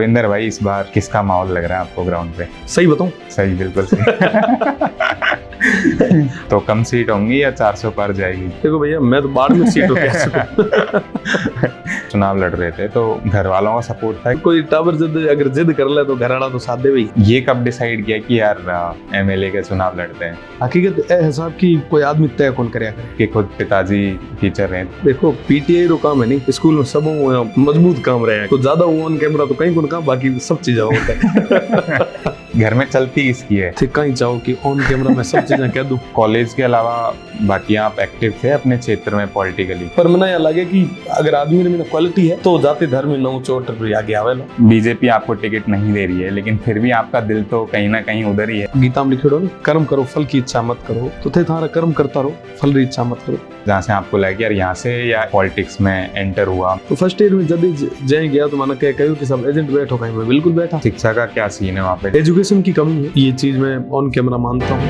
रविंदर भाई, इस बार किसका माहौल लग रहा है आपको ग्राउंड पे? सही बताऊं? सही, बिल्कुल सही। तो कम सीट होंगी या 400 पार जाएगी? देखो भैया, मैं तो बाढ़ में सीट हो कह सकूं। चुनाव लड़ रहे थे तो घर वालों का सपोर्ट था? कोई टावर अगर जिद कर ले तो घर आना तो साथ दे भाई। ये कब डिसाइड किया कि यार एमएलए के चुनाव लड़ते हैं? हकीकत ए हिसाब की कोई आदमी तय कौन करे कि खुद पिताजी टीचर हैं। देखो पीटीआई रो काम है नहीं, स्कूल में सब मजबूत काम रहे हैं, तो ज्यादा ऑन कैमरा तो कहीं कौन काम, बाकी सब चीजें होता है। घर में चलती किसकी है? कहीं चाहो कि ऑन कैमरा में सब चीजें कह दूं। कॉलेज के अलावा बाकी आप एक्टिव थे अपने क्षेत्र में पॉलिटिकली? पर मैंने यहाँ लगे कि अगर आदमी में क्वालिटी है तो जाति धर्म न चोट आगे आवेला। बीजेपी आपको टिकट नहीं दे रही है, लेकिन फिर भी आपका दिल तो कहीं ना कहीं उधर ही है। गीता में लिखे ना, कर्म करो फल की इच्छा मत करो, तो थे थारा कर्म करता रहो, फल की इच्छा मत करो। जहाँ से आपको लगे यार यहाँ से या पॉलिटिक्स में एंटर हुआ? तो फर्स्ट ईयर में जब जय गया तो मैंने कहा कि सब एजेंट बैठो, कहीं मैं बिल्कुल बैठा। शिक्षा का क्या सीन है वहाँ पे? एजुकेशन की कमी है, ये चीज मैं ऑन कैमरा मानता हूँ।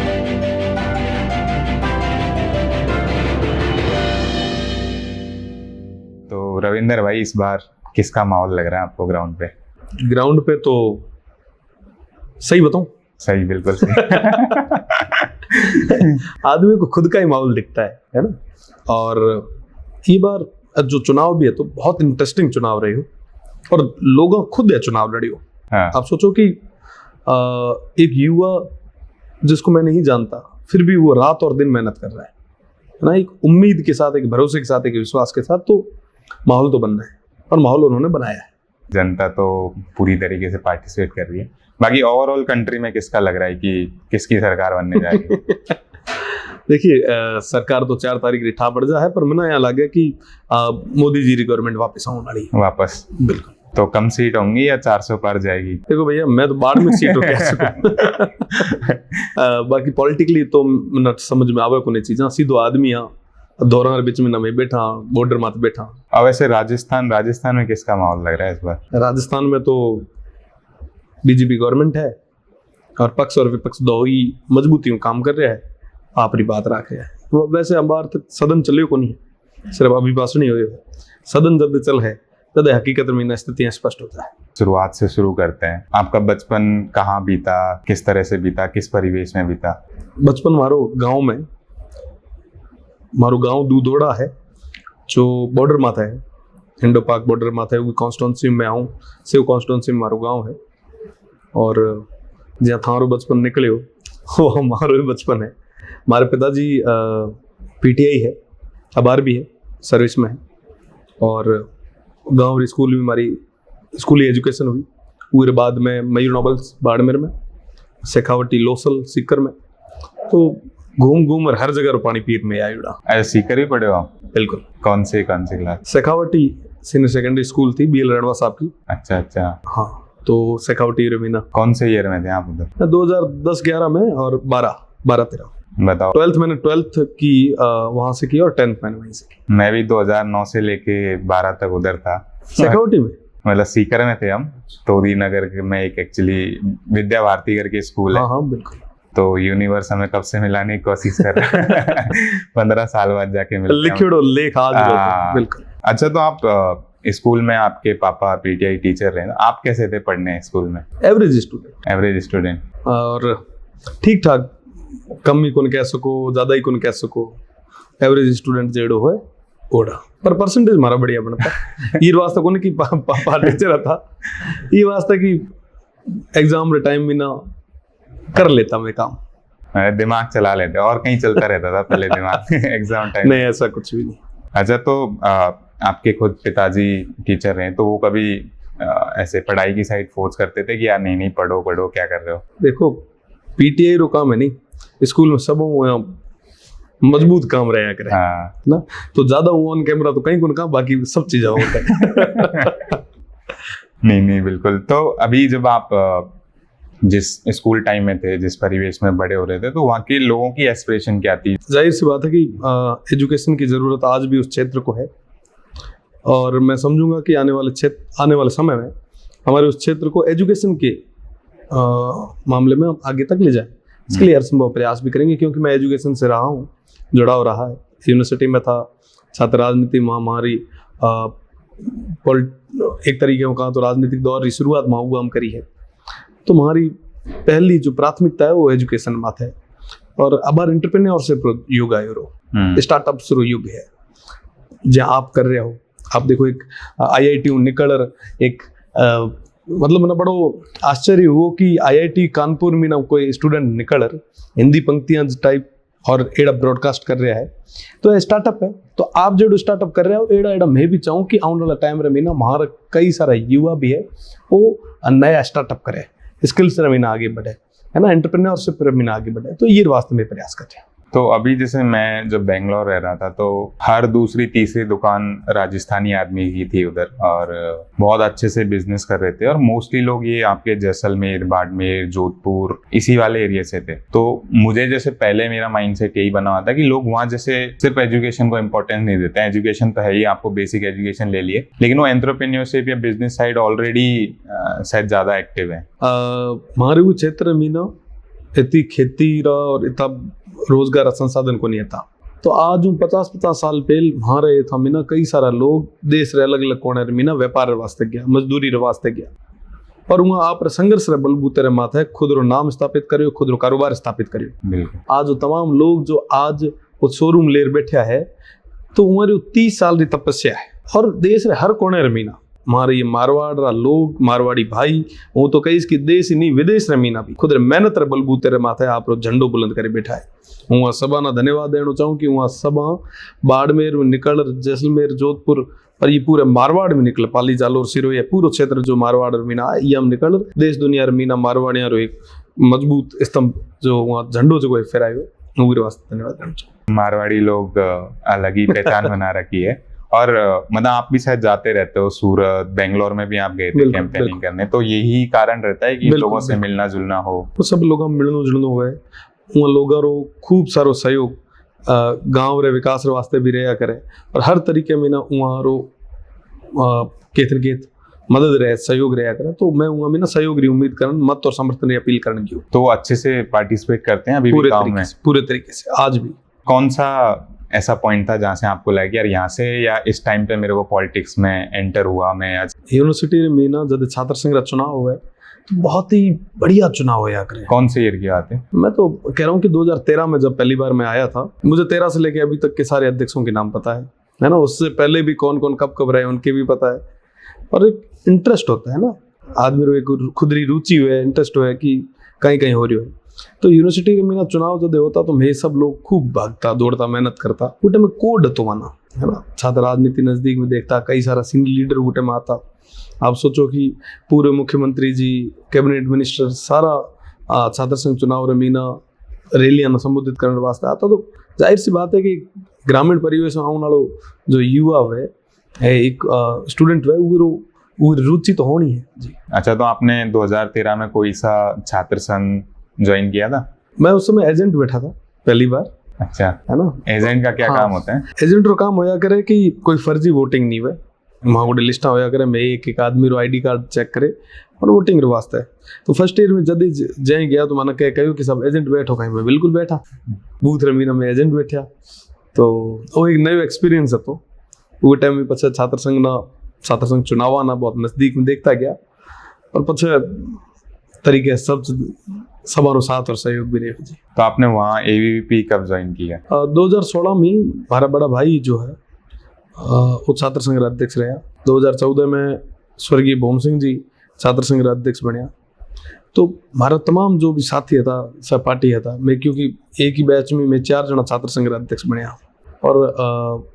तो रविंदर भाई, इस बार किसका माहौल लग रहा है आपको ग्राउंड पे? ग्राउंड पे तो सही बताऊं? सही, बिल्कुल सही। आदमी को खुद का ही माहौल दिखता है ना। और ये बार जो चुनाव भी है तो बहुत इंटरेस्टिंग चुनाव रही हो, और लोगों खुद है चुनाव लड़ी हो। हाँ। आप सोचो कि एक युवा जिसको मैं नहीं जानता, फिर भी वो रात और दिन मेहनत कर रहा है ना, एक उम्मीद के साथ, एक भरोसे के साथ, एक विश्वास के साथ, तो माहौल तो बनना है, और माहौल उन्होंने बनाया है। जनता तो पूरी तरीके से पार्टिसिपेट कर रही है। बाकी ओवरऑल कंट्री में किसका लग रहा है कि किसकी सरकार बनने जाएगी? देखिए, सरकार तो 4 तारीख रिठा पड़ जा है, पर मैंने यहाँ लगे कि मोदी जी की गवर्नमेंट वापस आने वाली है। वापस? बिल्कुल। तो कम सीट होंगी या 400 पार जाएगी? देखो भैया, मैं तो बाढ़ में सीट हो कह सकूं। बाकी पॉलिटिकली तो न समझ में आवे कोई चीज़, सीधो आदमी दौरान बीच में ना मैं बैठा, बॉर्डर मात बैठा। अब वैसे राजस्थान में किसका माहौल लग रहा है इस बार? राजस्थान में तो बीजेपी गवर्नमेंट है, और पक्ष और विपक्ष दो ही मजबूती में काम कर रहा है, आपरी बात रखे है। वैसे हमारे तक सदन चले को नहीं है, सिर्फ अभिभाषण ही हुए, सदन जब चल है तब हकीकत में स्थितियां स्पष्ट होता है। शुरुआत से शुरू करते हैं। आपका बचपन कहाँ बीता, किस तरह से बीता, किस परिवेश में बीता? बचपन मारो गांव में, मारो गांव दूधोड़ा है जो बॉर्डर माथा है, इंडो पाक बॉर्डर माथा है, वो कॉन्स्टिट्यूंसी में आऊँ, सेव कॉन्स्टिट्यूंसी में मारो गांव है। और जहाँ थारो बचपन निकले हो वो हमारो बचपन है। हमारे पिताजी पीटीआई है, अबार भी है, सर्विस में है, और गांव स्कूल में हमारी स्कूली एजुकेशन हुई। उसके बाद में मयूर नोबल्स बाड़मेर में, शेखावटी लोसल सीकर में, तो घूम और हर जगह पानी पीर में आया। सीकर भी पढ़े हो आप? बिल्कुल। कौन से class? Shekhawati senior secondary school थी BL रणवा साहब की। अच्छा। हाँ, तो शेखावटी रमीना। कौन से ईयर में थे आप उधर? 2010-11 में और 12-13। बताओ। 12th की वहां से की, और 10th मैंने वहीं से की। मैं भी 2009 से लेके 12 तक उधर था, शेखावटी में। मतलब सीकर में थे हम, तोरी नगर में एक एक्चुअली विद्या भारती करके स्कूल है। हाँ, बिल्कुल। तो यूनिवर्स हमें कब से मिलाने की कोशिश कर रहा है। 15 साल बाद जाके मिलते लिखिड़ो लेख आज। बिल्कुल। अच्छा, तो आप स्कूल में, आपके पापा पीटीआई टीचर रहे, आप कैसे थे पढ़ने स्कूल में? Average student. और ठीक ठाक, कम ही कौन कह सको, ज्यादा ही कौन कह सको, एवरेज स्टूडेंट जेड़ो है ओड़ा, पर परसेंटेज हमारा बढ़िया बनता। ये वास्ता कौन की पापा टीचर था, ये वास्ता की एग्जाम रे टाइम में ना कर लेता मैं काम, दिमाग चला लेते, और कहीं चलता रहता था पहले दिमाग एग्जाम टाइम? नहीं, ऐसा कुछ भी नहीं। अच्छा, तो आपके खुद पिताजी टीचर रहे, तो वो कभी ऐसे पढ़ाई की साइड फोर्स करते थे कि यार नहीं पढ़ो, क्या कर रहे हो? देखो, पीटीआई रो काम है नहीं, स्कूल में सब मजबूत काम रहा करे। हाँ। ना, तो ज्यादा ऑन कैमरा तो कहीं कौन काम, बाकी सब चीजें होता है। नहीं, बिल्कुल। तो अभी जब आप जिस स्कूल टाइम में थे, जिस परिवेश में बड़े हो रहे थे, तो वहाँ के लोगों की एस्पिरेशन क्या थी? जाहिर सी बात है कि एजुकेशन की जरूरत आज भी उस क्षेत्र को है, और मैं समझूंगा कि आने वाले समय में हमारे उस क्षेत्र को एजुकेशन के मामले में हम आगे तक ले जाएं। इसके लिए हर संभव प्रयास भी करेंगे, क्योंकि मैं एजुकेशन से रहा हूँ, जुड़ाव रहा है। यूनिवर्सिटी में था, छात्र राजनीति, महामारी, एक तरीके से कहा तो राजनीतिक दौर की शुरुआत में हुआ हम करी है। तो हमारी पहली जो प्राथमिकता है वो एजुकेशन माथे है और अबार एंटरप्रेन्योरशिप युग आयो रो, स्टार्टअप शुरू युग है जहाँ आप कर रहे हो। आप देखो एक IIT निकल एक मतलब मैंने बड़ो आश्चर्य हुआ कि IIT कानपुर में ना कोई स्टूडेंट निकल हिंदी पंक्तियां टाइप और एड़ा ब्रॉडकास्ट कर रहा है। तो ये स्टार्टअप है। तो आप जो स्टार्टअप कर रहे हो एड़ा एड़ा मैं भी चाहूँ कि आने वाला टाइम में ना हमारा कई सारा युवा भी है वो नया स्टार्टअप करे, स्किल्स में आगे बढ़े, है ना, एंटरप्रेन्योरशिप में आगे बढ़े। तो ये वास्ते में प्रयास करते हैं। तो अभी जैसे मैं जब बेंगलोर रह रहा था तो हर दूसरी तीसरी दुकान राजस्थानी आदमी की थी उधर, और बहुत अच्छे से बिजनेस कर रहे थे, और मोस्टली लोग ये आपके जैसलमेर, बाड़मेर, जोधपुर इसी वाले एरिया से थे। तो मुझे जैसे पहले मेरा माइंडसेट यही बना हुआ था कि लोग वहाँ जैसे सिर्फ एजुकेशन को इम्पोर्टेंस नहीं देते हैं, एजुकेशन तो है ही, आपको बेसिक एजुकेशन ले लिए, लेकिन वो एंटरप्रेन्योरशिप या बिजनेस साइड ऑलरेडी शायद ज्यादा एक्टिव है। हमारे वो क्षेत्र में ना इतनी खेती और इतना रोजगार संसाधन को नहीं था। तो आज 50-50 साल पहले हमारे था मीना कई सारा लोग देश रे अलग अलग कोने मीना व्यापार वास्ते गया, मजदूरी वास्ते गया, और वहाँ आप संघर्ष रे बलबूते रे माथे खुद रो नाम स्थापित करियो, खुद रो कारोबार स्थापित करियो। आज तमाम लोग जो आज वो शोरूम लेर बैठा है तो हमारी 30 साल की तपस्या है, और देश रे हर कोने रे मीना हमारे ये मारवाड़ रा लोग, मारवाड़ी भाई, वो तो कई इसकी देश ही नहीं विदेश रे मीना भी खुद रे मेहनत रे बलबूते रे माथे आप रो झंडो बुलंद करे बैठा है। वहाँ सभा ना धन्यवाद देना चाहूँ कि वहाँ सभा बाड़मेर में निकल, जैसलमेर, जोधपुर और ये पूरे मारवाड़ में निकल, पाली, जालोर, सिरोही पूरा क्षेत्र जो मारवाड़ मीना है ये हम निकल देश दुनिया रे मीना मारवाड़िया रो एक मजबूत स्तंभ जो वहाँ झंडो जो फहरायो, वो वास्ते धन्यवाद देना चाहूँ। मारवाड़ी लोग अलग ही पहचान बना रखी है, और मतलब आप भी शायद जाते रहते हो सूरत, बेंगलोर में भी आप गए थे कैंपेनिंग करने, तो यही कारण रहता है कि लोगों से मिलना जुलना हो। तो सब लोग मिलनो जुलनो हुए, वहाँ लोगों रो खूब सारो सहयोग गांव रे विकास रे वास्ते भी रहा करे, और हर तरीके में ना वहाँ रो केत मदद रहे, सहयोग रहा करे। तो मैं वहाँ में ना सहयोग री उम्मीद करन, मत और समर्थन री अपील करने की। तो अच्छे से पार्टिसिपेट करते हैं अभी भी गाँव में? पूरे तरीके से आज भी। कौन सा ऐसा पॉइंट था जहाँ से आपको लगा कि यार यहाँ से या इस टाइम पे मेरे को पॉलिटिक्स में एंटर हुआ? मैं आज यूनिवर्सिटी में ना जब छात्र संघ का चुनाव हुआ है तो बहुत ही बढ़िया चुनाव होया करे। कौन से ईयर की बात है? मैं तो कह रहा हूँ कि 2013 में जब पहली बार मैं आया था, मुझे 13 से लेके अभी तक के सारे अध्यक्षों के नाम पता है ना, उससे पहले भी कौन कौन कब कब रहे उनके भी पता है। और एक इंटरेस्ट होता है ना, आदमी को एक खुद री रुचि हुए, इंटरेस्ट हुआ कि कहीं कहीं हो रही हो। तो यूनिवर्सिटी में चुनाव जब होता तो मैं सब लोग खूब भागता, दौड़ता, मेहनत करता। उठे में कोड तो माना है ना, छात्र राजनीति नजदीक में देखता, कई सारा सीनियर लीडर उठे में आता। आप सोचो कि पूरे मुख्यमंत्री जी, कैबिनेट मिनिस्टर सारा छात्र संघ चुनाव मीना रैलियां संबोधित करने वास्ते आता। तो जाहिर सी बात है कि ग्रामीण परिवेश में आने वालों जो युवा है एक स्टूडेंट है वो रुचि तो होनी है जी। अच्छा, तो आपने 2013 में कोई सा छात्र संघ ज्वाइन किया था? मैं उस समय एजेंट बैठा था पहली बार। अच्छा, है ना। एजेंट का क्या काम होता है? एजेंट का काम होया करे कि कोई फर्जी वोटिंग नहीं हुए, वहाँ गोटे लिस्टा होया करे, मैं एक आदमी रो ID कार्ड चेक करे और वोटिंग रो वास्ते। तो फर्स्ट ईयर में जब जाए गया तो मैंने कहो कि सब एजेंट बैठो, कहीं मैं बिल्कुल बैठा बूथ रे मीना में एजेंट बैठा। तो वो एक नयो एक्सपीरियंस है। तो वो टाइम में पछे छात्र संघ चुनाव ना बहुत नजदीक में देखता गया, और पछे तरीके सब हमारो साथ और सहयोग भी रहे जी। तो आपने वहाँ ABVP कब ज्वाइन किया? 2016 में हमारा बड़ा भाई जो है वो छात्र संघ अध्यक्ष रहा। 2014 में स्वर्गीय भोम सिंह जी छात्र संघ अध्यक्ष बनया। तो हमारा तमाम जो भी साथी था, सहपाठी था, मैं क्योंकि एक ही बैच में मैं 4 जना छात्र संघ अध्यक्ष बनया, और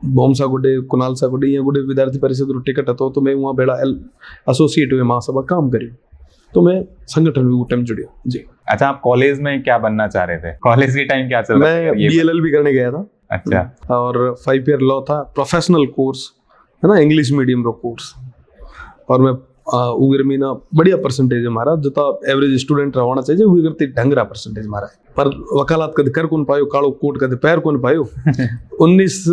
भोम सा गुडे, कुणाल सा गुडे, ये गुडे विद्यार्थी परिषद रो टिकट હતો तो मैं वहाँ बेड़ा एसोसिएट हुए महासभा काम करी, तो मैं संगठन में वो टाइम जुड़िया जी। अच्छा, आप कॉलेज में क्या बनना चाह रहे थे? कॉलेज के टाइम क्या चल रहा था? मैं BLL करने गया था। अच्छा। और 5 ईयर लॉ था, प्रोफेशनल कोर्स है ना, इंग्लिश मीडियम रो कोर्स। और मैं उगर मीना बढ़िया परसेंटेज हमारा जो था एवरेज स्टूडेंट होना चाहिए, वो करती ढंगरा परसेंटेज हमारा है। पर वकालत कद कर कौन पायो, कालो कोट कद पैर कौन पायो। 19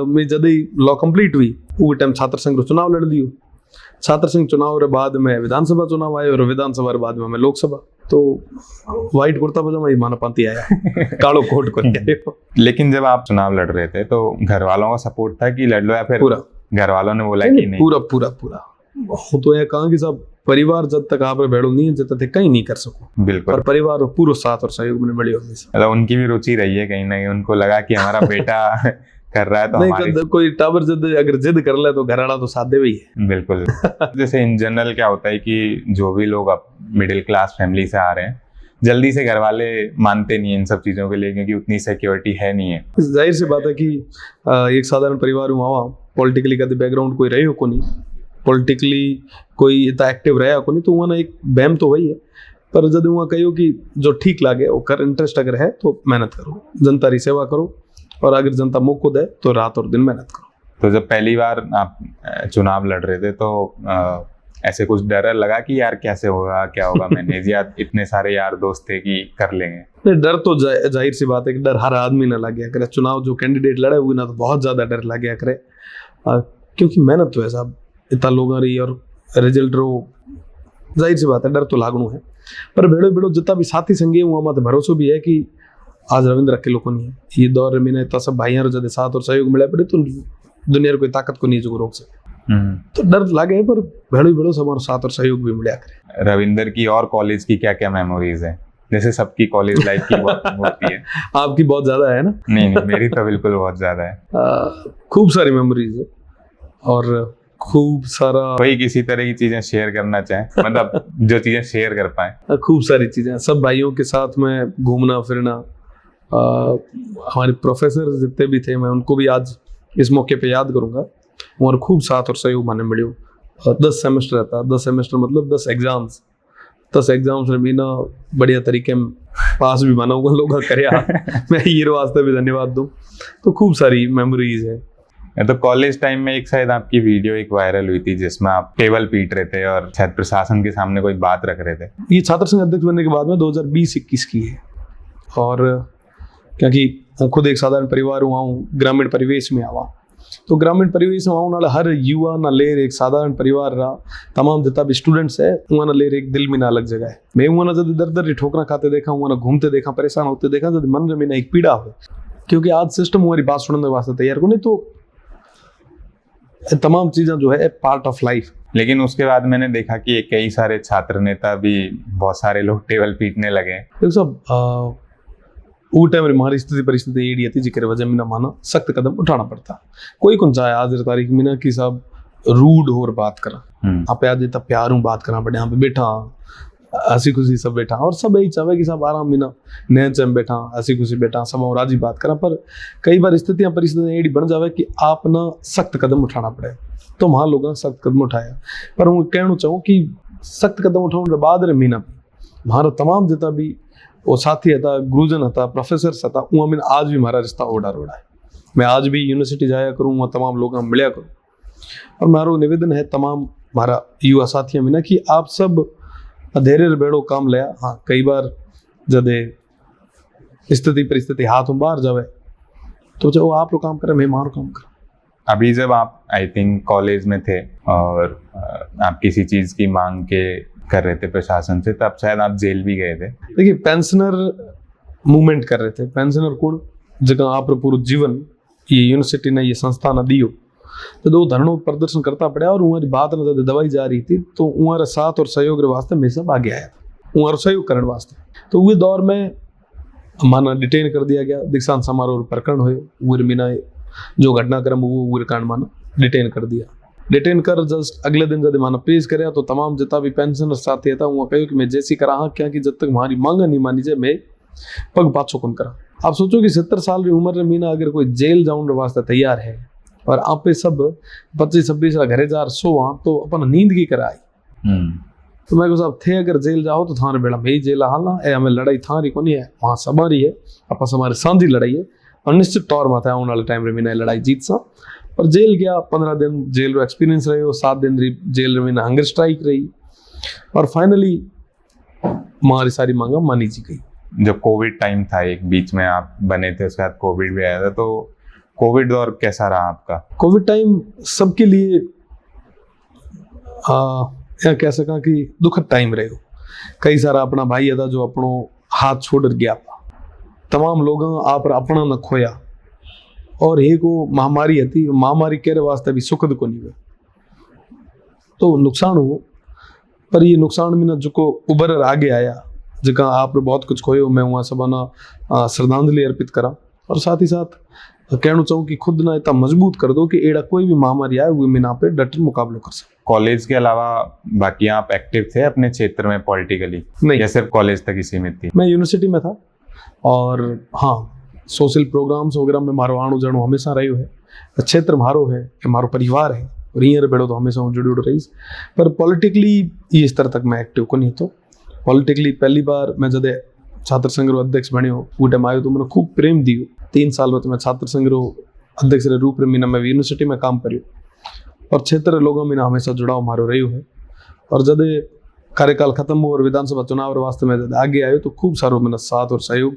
में जब लॉ कंप्लीट हुई वो टाइम छात्र संघ चुनाव लड़ दियो। छात्र संघ चुनाव रे बाद में विधानसभा चुनाव आए, और विधानसभा रे बाद में लोकसभा। तो व्हाइट कुर्ता पजामा ही माना पाती आया, कालो कोट को। लेकिन जब आप चुनाव लड़ रहे थे तो घर वालों का सपोर्ट था कि लड़ लो या फिर पूरा घर वालों ने बोला कि नहीं? पूरा पूरा पूरा હું તો એ કહું कि सब परिवार जब तक आप भेड़ो नहीं है जब तक कहीं नहीं कर सको, बिल्कुल। और परिवार और पूरा साथ और सहयोग में बड़ी हमेशा। मतलब उनकी भी रुचि रही है कहीं ना कहीं, उनको लगा कि हमारा बेटा कर रहा है तो हमारी। नहीं, कोई टावर अगर जिद कर ले तो घर वाला तो साथ दे ही है। बिल्कुल। जैसे इन जनरल क्या होता है कि जो भी लोग अब मिडिल क्लास फैमिली से आ रहे हैं, जल्दी से घर वाले मानते नहीं है इन सब चीजों के लिए, क्योंकि उतनी सिक्योरिटी है नहीं है। जाहिर सी बात है कि एक साधारण परिवार में आवा, पॉलिटिकली कभी बैकग्राउंड कोई रही हो को नहीं, पॉलिटिकली कोई इतना एक्टिव रहा को नहीं, तो वहाँ एक बहम तो वही है। पर जब वहाँ कहो कि जो ठीक लगे वो कर, इंटरेस्ट अगर है तो मेहनत करो, जनता की सेवा करो, और अगर जनता मौको दे तो रात और दिन मेहनत करो। तो जब पहली बार आप चुनाव लड़ रहे थे तो ऐसे कुछ डर लगा कि यार कैसे होगा, क्या होगा मैनेज, या इतने सारे यार दोस्त थे कि कर लेंगे? नहीं, डर तो जाहिर सी बात है कि डर हर आदमी ना लगे करे। चुनाव जो कैंडिडेट लड़े हुए ना तो बहुत ज्यादा डर लगे करे, क्योंकि मेहनत तो है साहब, इतना लोग रही और रिजल्ट रो, जाहिर सी बात है डर तो लागणू है। पर भेड़ो भेड़ो जितना भी साथी संगी वहाँ मत भरोसा भी है कि आज रविंद्र अकेलो को नहीं है, ये दौर में इतना सब भाइयों जब साथ और सहयोग मिले पड़े तो दुनिया कोई ताकत को नहीं जो रोक सके। तो डर लागे, पर भेड़ो भेड़ो सब हमारे साथ और सहयोग भी मिला करे। रविंदर की और कॉलेज की क्या क्या मेमोरीज है? जैसे सबकी कॉलेज लाइफ की बहुत होती है। आपकी बहुत ज्यादा है ना? नहीं, मेरी तो बिल्कुल बहुत ज्यादा है। खूब सारी मेमोरीज है, और खूब सारा कोई किसी तरह की चीजें शेयर करना चाहे, मतलब जो चीजें शेयर कर पाए। खूब सारी चीजें, सब भाइयों के साथ में घूमना फिरना, हमारे प्रोफेसर जितने भी थे मैं उनको भी आज इस मौके पे याद करूंगा, और खूब साथ और सहयोग माने मिले। 10 सेमेस्टर रहता, 10 सेमेस्टर मतलब 10 एग्जाम्स, 10 एग्जाम्स में भी ना बढ़िया तरीके में पास भी माना हुआ लोग करे। मैं ये वास्ते भी धन्यवाद दूं। तो खूब सारी मेमोरीज है। तो कॉलेज टाइम में एक शायद आपकी वीडियो एक वायरल हुई थी जिसमें आप टेबल पीट रहे थे और शायद प्रशासन के सामने कोई बात रख रहे थे। ये छात्र संघ अध्यक्ष बनने के बाद में 2020-21 की है, और क्योंकि खुद एक साधारण परिवार हुआ हूँ, ग्रामीण परिवेश में आवा, तो ग्रामीण परिवेश में आने वाला हर युवा ना लेर एक साधारण परिवार रहा, तमाम जितना भी स्टूडेंट्स है वहाँ ना लेर एक दिल में ना अलग जगह है। मैं वहाँ ना जब दर दर ठोकरा खाते देखा, वहाँ ना घूमते देखा, परेशान होते देखा, जब मन में ना एक पीड़ा हो, क्योंकि आज सिस्टम हमारी बात सुनने वास्ते तैयार को नहीं, तो तमाम चीजें जो है पार्ट ऑफ लाइफ। लेकिन उसके बाद मैंने देखा कि कई सारे छात्र नेता भी, बहुत सारे लोग टेबल पीटने लगे। देखो सब वो टाइम हमारी स्थिति परिस्थिति एड़ी थी जिक्र वजह में ना माना सख्त कदम उठाना पड़ता। कोई कौन चाहे आज तारीख में ना कि साहब रूड होर बात करा, आप आज इतना प्यार हूँ बात करना पड़े, यहाँ पे बैठा हंसी खुशी सब बैठा, और सब यही चाहे कि सब आराम बिना नए चम बैठा हंसी खुशी बैठा सब और राजी बात करा। पर कई बार स्थितियां परिस्थितियां एड़ी बन जावे कि आप ना सख्त कदम उठाना पड़े, तो वहाँ लोगों ने सख्त कदम उठाया। पर मैं कहना चाहूँ कि सख्त कदम उठाने के बाद महीना हमारा तमाम जितना भी वो साथी था, गुरुजन था, प्रोफेसर था, वहाँ में आज भी हमारा रिश्ता ओढ़ा रोड़ा है। मैं आज भी यूनिवर्सिटी जाया करूँ, वहाँ तमाम लोग मिलिया करूँ, और मारो निवेदन है तमाम हमारा युवा साथियों में ना कि आप सब धैर्य बेड़ो काम लिया। हाँ, कई बार जब स्थिति परिस्थिति हाथ में बाहर जावे तो जो आप लोग काम करे मैं मारो काम करूँ। अभी जब आप आई थिंक कॉलेज में थे और आप किसी चीज की मांग के कर रहे थे प्रशासन से, तब शायद आप जेल भी गए थे। देखिए पेंशनर मूवमेंट कर रहे थे, पेंशनर को जगह आप पूरा जीवन ये यूनिवर्सिटी ने ये संस्था ने दियो, तो दो धरणों प्रदर्शन करता पड़ा, और उनकी बात न जब दवाई जा रही थी तो उनका साथ और सहयोग के वास्ते मैं सब आगे आया था, उनका सहयोग करने वास्ते। तो वो दौर में माना डिटेन कर दिया गया, दीक्षांत समारोह प्रकरण हुए, वो मीना जो घटनाक्रम वो कांड माना डिटेन कर दिया। डिटेन कर जस्ट अगले दिन जब माना पेश कराया तो तमाम जितना भी पेंशनर साथी था वहाँ कहो कि मैं जैसी करा हाँ, क्या कि जब तक हमारी मांग नहीं मानी जाए मैं पग पाछो कौन करा। आप सोचो कि 70 साल की उम्र में मीना अगर कोई जेल जाने वास्ते तैयार है और आप पे सब 25-26 घरे जा सो तो अपन नींद की कराई। तो मैं साहब थे अगर जेल जाओ तो थारे बेड़ा भाई जेल हालना ए हमें लड़ाई थारी को नहीं है, वहाँ समारी है, अपन हमारे सांझी लड़ाई है, और निश्चित तौर माता आने वाले टाइम में लड़ाई जीत सा। और जेल गया 15 दिन जेल रो एक्सपीरियंस रहे, 7 दिन जेल में हंगर स्ट्राइक रही, और फाइनली हमारी सारी मांगा मानी जी गई। जब कोविड टाइम था, एक बीच में आप बने थे, उसके बाद कोविड भी आया था, तो कोविड दौर कैसा रहा आपका? कोविड टाइम सबके लिए या कह सका कि दुखद टाइम रहे। कई सारा अपना भाई था जो अपनो हाथ छोड़ गया, तमाम लोग आप अपना न खोया, और एक वो महामारी थी, महामारी केरे वास्ते भी सुखद को नहीं हुए तो नुकसान हो, पर ये नुकसान में ना जो को उबर आगे आया जगह आपने बहुत कुछ खोयो, मैं वहाँ सबना श्रद्धांजलि अर्पित करा और साथ ही साथ कहना चाहूँ कि खुद ना इतना मजबूत कर दो कि एड़ा कोई भी महामारी आए वो मीना पे डटन मुकाबला कर सके। कॉलेज के अलावा बाकी आप एक्टिव थे अपने क्षेत्र में पॉलिटिकली, नहीं, या सिर्फ कॉलेज तक ही सीमित थी? मैं यूनिवर्सिटी में था और हाँ सोशल प्रोग्राम्स वगैरह में मारो आणु जाणु हमेशा रही है, क्षेत्र मारो है, मारो परिवार है और हींअर भेड़ो तो हमेशा हूँ जुड़ी रही, पर पॉलिटिकली ये स्तर तक मैं एक्टिव को नहीं तो। पॉलिटिकली पहली बार मैं जदे छात्र संघ रो अध्यक्ष बनियो वो टाइम आयो तो मैंने खूब प्रेम दियो। 3 साल में तो मैं छात्र संघ रो अध्यक्ष रे रूप में मैं यूनिवर्सिटी में काम करियो और क्षेत्र लोगों में हमेशा जुड़ाव मारो रही है। और जदे कार्यकाल खत्म हो और विधानसभा चुनाव वास्ते में जब आगे आयो तो खूब सारो मैंने साथ और सहयोग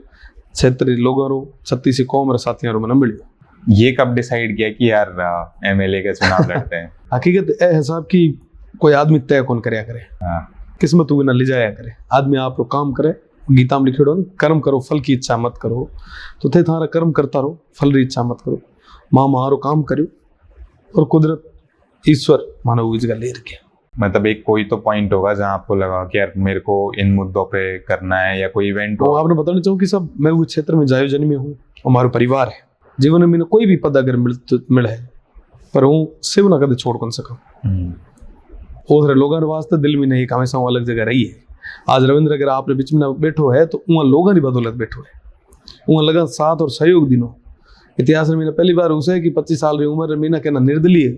क्षेत्रीय लोगों रो छत्तीस कौम रे साथियों रो मैंने मिलियो। ये कब डिसाइड किया कि यार एमएलए का चुनाव लड़ते हैं? हकीकत ए हिसाब की कोई आदमी तय कौन करया करे, किस्मत वो ना ले जाया करे, आदमी आप रो काम करे। गीता में लिखे कर्म करो फल की इच्छा मत करो, तो थे थारा कर्म करता रहो फल की इच्छा मत करो। माँ मारो काम करो और कुदरत ईश्वर मानो वो जगह ले रखे। मतलब एक कोई तो पॉइंट होगा जहाँ आपको लगा कि यार मेरे को इन मुद्दों पे करना है, या कोई इवेंट हो? आपने बताना चाहूँ कि सब मैं वो क्षेत्र में जायो जन्मी हूँ, हमारा परिवार है, जीवन में कोई भी पद अगर मिल है पर हूँ सिव ना कदे छोड़ कौन सका। और लोगों वास्ते दिल में नहीं हमेशा अलग जगह रही है। आज रविंद्र अगर आपने बीच में बैठो है तो वहाँ लोगों की बदौलत बैठो है, वहाँ लगा साथ और सहयोग दिनों। इतिहास में मीना पहली बार उसे कि 25 साल री उम्र मीना के ना निर्दलीय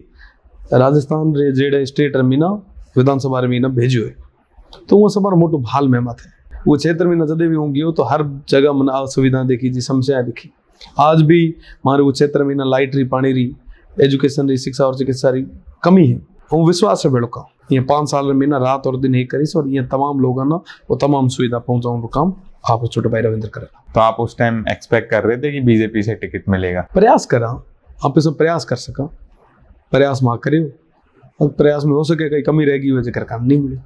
राजस्थान रे जेड़े स्टेट रे मीना विधानसभा रे मीना भेजो है, तो वो सब मोटो भाल मेहमत है। वो क्षेत्र में न जदे भी होंगी तो हर जगह मन असुविधा देखी जी, समस्या देखी। आज भी हमारे वो क्षेत्र में ना लाइट री, पानी री, एजुकेशन री, शिक्षा और चिकित्सा री कमी है। वो विश्वास है बेड़का ये 5 साल में ना रात और दिन ही करीस और ये तमाम लोगों ना वो तमाम सुविधा पहुंचाऊं काम आप छोटे भाई रविंद्र करेगा। तो आप उस टाइम एक्सपेक्ट कर रहे थे कि बीजेपी से टिकट मिलेगा? प्रयास करा, आप सब प्रयास कर सका, प्रयास माँ करियो और प्रयास में हो सके कहीं कमी रहेगी वजह कर काम नहीं मिले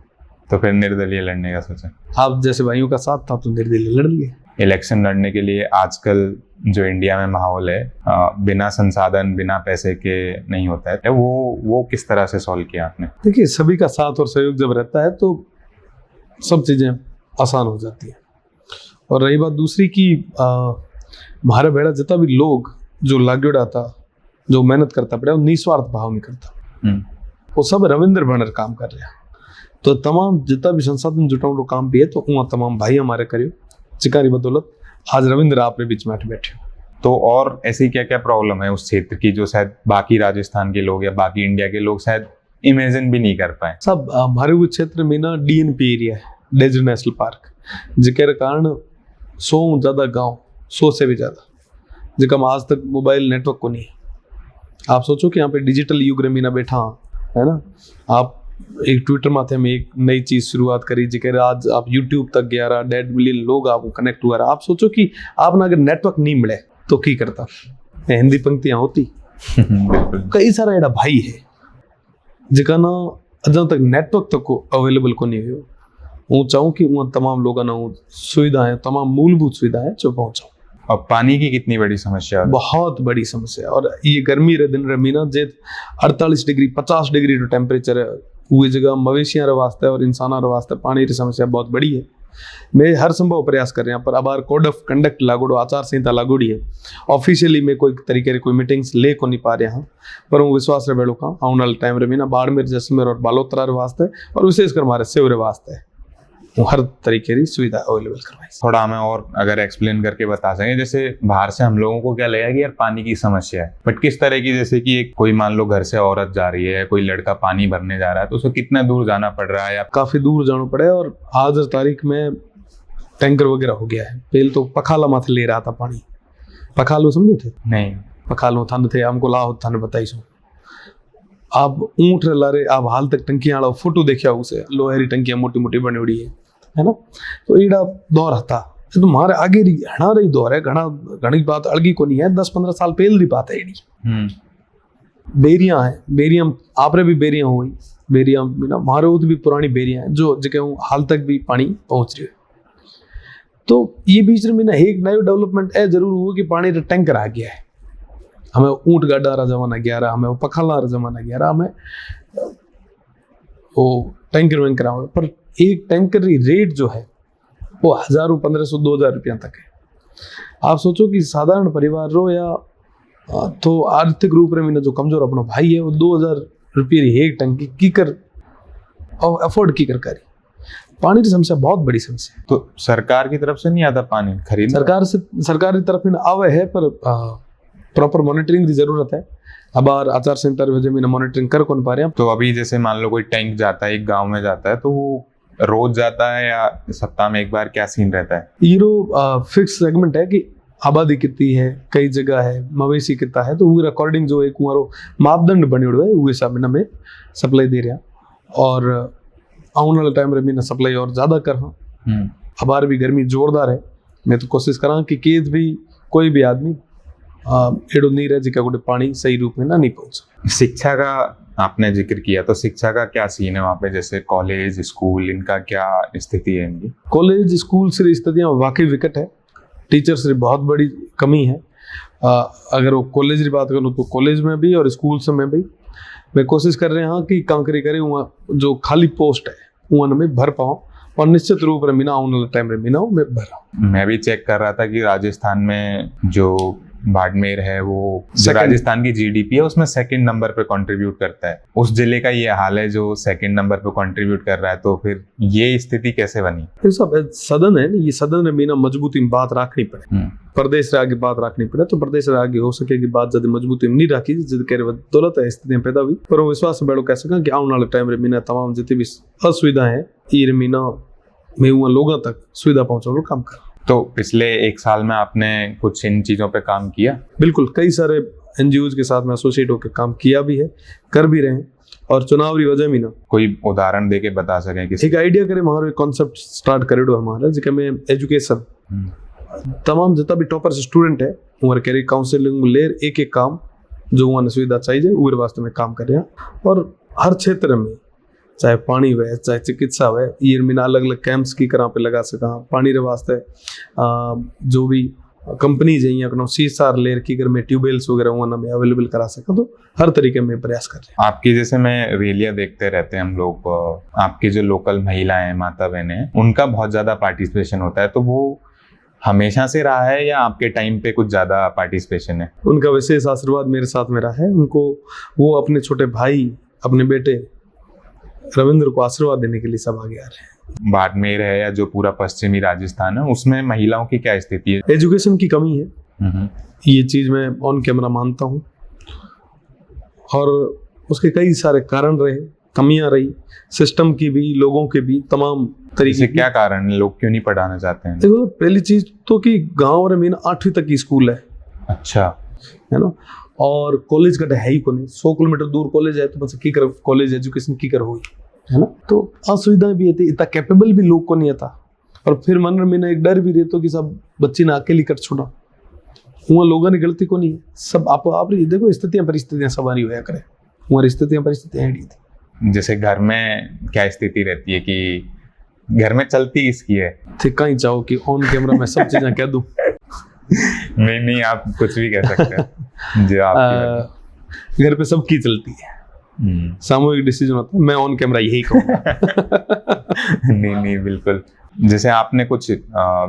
तो फिर निर्दलीय लड़ने का सोचा? आप जैसे भाइयों का साथ था तो निर्दलीय लड़ लिए। इलेक्शन लड़ने के लिए आजकल जो इंडिया में माहौल है बिना संसाधन बिना पैसे के नहीं होता है, वो किस तरह से सॉल्व किया आपने? देखिए सभी का साथ और सहयोग जब रहता है तो सब चीज़ें आसान हो जाती हैं। और रही बात दूसरी की हमारा बेड़ा जितना भी लोग जो लागेड़ा था, जो मेहनत करता पड़ा, वो निस्वार्थ भाव नहीं करता, वो सब रविंद्र बनर काम कर रहे हैं। तो तमाम जितना भी संसाधन जुटाऊं काम भी है तो वहाँ तमाम भाई हमारे करियो चिकारी बदौलत आज रविंद्र आपके बीच में बैठे। तो और ऐसी क्या क्या प्रॉब्लम है उस क्षेत्र की जो शायद बाकी राजस्थान के लोग या बाकी इंडिया के लोग शायद इमेजिन भी नहीं कर पाए? सब हमारे वो क्षेत्र में ना DNP एरिया है, डेजर्ट नेशनल पार्क, जिसके कारण 100 ज़्यादा गांव, 100 से भी ज़्यादा, जिसका आज तक मोबाइल नेटवर्क को नहीं है। आप सोचो कि यहाँ पे डिजिटल युग में ना बैठा है ना, आप एक ट्विटर माध्यम में एक नई चीज शुरुआत करी जिक्र आज आप यूट्यूब तक 11.5 मिलियन लोग आपको कनेक्ट हुआ रहा। आप सोचो कि आप ना अगर नेटवर्क नहीं मिले तो की करता, हिंदी पंक्तियां होती कई सारा एड़ा भाई है जिका ना अजन तक नेटवर्क तक को अवेलेबल को नहीं हो। वो चाहूँ कि वहाँ तमाम लोगों ना सुविधाएं, तमाम मूलभूत सुविधाएं जो पहुँचाऊँ। और पानी की कितनी बड़ी समस्या है? बहुत बड़ी समस्या। और ये गर्मी रे दिन रे मीना जे 48 डिग्री 50 डिग्री जो टेम्परेचर है वो जगह मवेशियां वास्ते और इंसाना वास्ते पानी की समस्या बहुत बड़ी है। मैं हर संभव प्रयास कर रहे हैं, पर अब कोड ऑफ कंडक्ट लागू, आचार संहिता लागूड़ी है। ऑफिशियली मैं कोई तरीके की कोई मीटिंग्स ले को नहीं पा रहे हैं, पर वो विश्वास रहे बेड़ो का आने वाले टाइम रे मीना बाड़मेर, जैसलमेर और बालोतरा वास्ते और विशेषकर हमारे सेवरे वास्ते हर तरीके की सुविधा अवेलेबल करवाई। थोड़ा हमें और अगर एक्सप्लेन करके बता सकें, जैसे बाहर से हम लोगों को क्या लगेगा कि यार पानी की समस्या है, बट किस तरह की, जैसे कि एक कोई मान लो घर से औरत जा रही है, कोई लड़का पानी भरने जा रहा है तो उसको कितना दूर जाना पड़ रहा है? या काफी दूर जाना पड़े। और आज तारीख में टैंकर वगैरह हो गया है। पहले तो पखाला माथे ले रहा था पानी, पखालो समझो थे? नहीं, पखालो थाने थे, हमको लाहो थाने बताई सो। आप ऊँट लारे आप हाल तक टंकियां वाला फोटो देखा उसे, लोहेरी टंकियां मोटी मोटी बनी उड़ी है ना। तो एड़ा दौर था, तो हमारे आगे घना रही दौर है, घनी बात अड़गी को नहीं है, 10-15 साल पहले की बात है। एड़ी बेरियां है, बेरियां आपरे भी बेरियां हुई, बेरियां बिना हमारे वो भी पुरानी बेरियां हैं जो जगह हाल तक भी पानी पहुंच रही है। तो ये बीच में ना एक नई डेवलपमेंट है जरूर हुआ कि पानी का टैंकर आ गया है। हमें ऊँट गाड़ा जमाना 11, हमें वो पखाला जमाना 11, हमें वो टैंकर वैंकर आवे, पर एक टैंकर की रेट जो है वो 1000, 1500, 2000 रुपया तक है। आप सोचो कि साधारण परिवार रो या तो आर्थिक रूप में मीना जो कमजोर अपना भाई है वो 2000 रुपये री एक टंकी की कर अफोर्ड की कर करी। पानी की समस्या बहुत बड़ी समस्या है। तो सरकार की तरफ से नहीं आता पानी खरीद? सरकार की तरफ में आवे है, पर प्रॉपर मॉनिटरिंग की जरूरत है। अब आचार संहिता की वजह में मॉनिटरिंग कर कौन पा रहे हैं। तो अभी जैसे मान लो कोई टैंक जाता है, एक गांव में जाता है, तो वो रोज जाता है या सप्ताह में एक बार, क्या सीन रहता है? ये फिक्स सेगमेंट है कि आबादी कितनी है, कई जगह है, मवेशी कितना है, तो वो अकॉर्डिंग जो एक हमारो मापदंड बने हुए वो हिसाब में सप्लाई दे रहा। और आने वाले टाइम में सप्लाई और ज्यादा कर अबार भी गर्मी जोरदार है। मैं तो कोशिश करा कि केद भी कोई भी आदमी एडो नहीं रहे जिका गोटे पानी सही रूप में ना नहीं पहुंचे। शिक्षा का आपने जिक्र किया, तो शिक्षा का क्या सीन है वहाँ पे? जैसे कॉलेज, स्कूल, इनका क्या स्थिति है इनकी? कॉलेज स्कूल से स्थितियाँ वाकई विकट है। टीचर्स की बहुत बड़ी कमी है। अगर वो कॉलेज की बात करूँ तो कॉलेज में भी और स्कूल में भी मैं कोशिश कर रहे हैं कि कांकरी करे वहाँ जो खाली पोस्ट है वहाँ में भर पाऊँ, और निश्चित रूप में मीना आने वाले टाइम में मीना मैं भरा। मैं भी चेक कर रहा था कि राजस्थान में जो बाड़मेर है वो जो राजस्थान की जीडीपी है उसमें सेकंड नंबर पे कंट्रीब्यूट करता है। उस जिले का ये हाल है जो सेकंड नंबर पे कंट्रीब्यूट कर रहा है, तो फिर ये स्थिति कैसे बनी? ये सब सदन है, ये सदन में मीना मजबूती में बात रखनी पड़े, प्रदेश से आगे बात रखनी पड़े। तो प्रदेश से आगे हो सके की बात जब मजबूती में नहीं रखी जिद कह दौलत है स्थितियां पैदा हुई, पर वो विश्वास से बैठो कह सका कि आने वाले टाइम में मीना तमाम जितनी भी असुविधा है ये मीना में लोगों तक सुविधा पहुंचाने काम कर। तो पिछले एक साल में आपने कुछ इन चीजों पे काम किया? बिल्कुल, कई सारे एनजीओ के साथ में एसोसिएट होकर काम किया भी है, कर भी रहे हैं, और चुनाव की वजह में ना कोई उदाहरण देके बता सकें किसी? एक आइडिया करे हमारा कॉन्सेप्ट स्टार्ट करे हमारा जिसके में एजुकेशन तमाम जितना भी टॉपर स्टूडेंट है उम्र कैरी काउंसलिंग लेर एक एक काम जो वहाँ सुविधा चाहिए वो वास्ते में काम कर रहे हैं। और हर क्षेत्र में चाहे पानी वे चाहे चिकित्सा वे ये मीना अलग अलग कैंप्स की करा पे लगा सका। पानी रे वास्ते जो भी कंपनीज है यहाँ सीसार लेर की अगर मैं ट्यूबवेल्स वगैरह वहाँ में अवेलेबल करा सका, तो हर तरीके में प्रयास कर रहे हैं। आपकी जैसे मैं रैलियां देखते रहते हैं हम लोग, आपकी जो लोकल महिलाएं माता बहनें उनका बहुत ज्यादा पार्टिसिपेशन होता है, तो वो हमेशा से रहा है या आपके टाइम पे कुछ ज्यादा पार्टिसिपेशन है? उनका विशेष आशीर्वाद मेरे साथ में रहा है। उनको वो अपने छोटे भाई अपने बेटे रविंद्र को आशीर्वाद देने के लिए सब आगे आ रहे हैं। बाड़मेर है या जो पूरा पश्चिमी राजस्थान है उसमें महिलाओं की क्या स्थिति है? एजुकेशन की कमी है, ये चीज मैं ऑन कैमरा मानता हूँ, और उसके कई सारे कारण रहे, कमियां रही, सिस्टम की भी लोगों के भी तमाम तरीके। क्या कारण, लोग क्यों नहीं पढ़ाना चाहते हैं? देखो पहली चीज तो कि गाँव में 8वीं तक की स्कूल है। अच्छा, है ना, और कॉलेज का है ही को नहीं, 100 किलोमीटर दूर कॉलेज है, तो बस की कर कॉलेज एजुकेशन की कर हुई है ना। तो असुविधाएं भी थी, इतना कैपेबल भी लोग को नहीं था, और फिर मन में एक डर भी रहता कि सब बच्ची ने अकेली कर छोड़ा, वहाँ लोगों ने गलती को नहीं, सब आप देखो स्थितियां परिस्थितियां सवारी होया करे, वहाँ स्थितियां परिस्थितियां थी। जैसे घर में क्या स्थिति रहती है कि घर में चलती किसकी है? कहीं चाहो कि ऑन कैमरा में सब चीजें कह दूं? नहीं, आप कुछ भी कह सकते हैं जो आपकी घर पे सबकी चलती है, सामूहिक डिसीजन होता है, मैं ऑन कैमरा यही कहूँगा। नहीं, बिल्कुल। जैसे आपने कुछ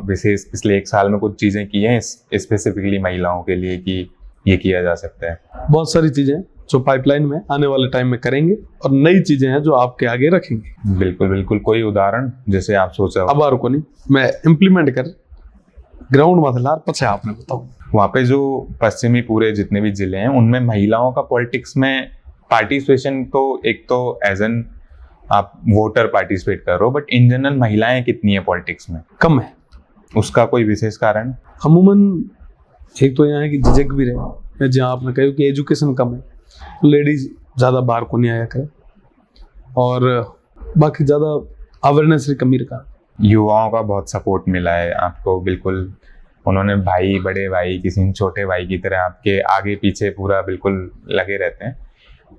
विशेष पिछले एक साल में कुछ चीजें की हैं स्पेसिफिकली महिलाओं के लिए कि ये किया जा सकता है? बहुत सारी चीजें जो पाइपलाइन में आने वाले टाइम में करेंगे, और नई चीजें हैं जो आपके आगे रखेंगे। बिल्कुल, कोई उदाहरण जैसे आप सोचा? अब आर को नहीं, मैं इम्प्लीमेंट कर ग्राउंड माथेलार पछे आपने बताऊं। वहाँ पे जो पश्चिमी पूरे जितने भी जिले हैं उनमें महिलाओं का पॉलिटिक्स में पार्टिसिपेशन, तो एक तो एज एन आप वोटर पार्टिसिपेट कर रहे हो, बट इन जनरल महिलाएं कितनी है पॉलिटिक्स में? कम है। उसका कोई विशेष कारण? अमूमन एक तो यहाँ है कि झिझक भी रहे, जहाँ आपने कहा कि एजुकेशन कम है, लेडीज ज़्यादा बाहर को नहीं आया करे, और बाकी ज़्यादा अवेयरनेस की कमी रखा। युवाओं का बहुत सपोर्ट मिला है आपको, बिल्कुल उन्होंने भाई, बड़े भाई, किसी छोटे भाई की तरह आपके आगे पीछे पूरा बिल्कुल लगे रहते हैं।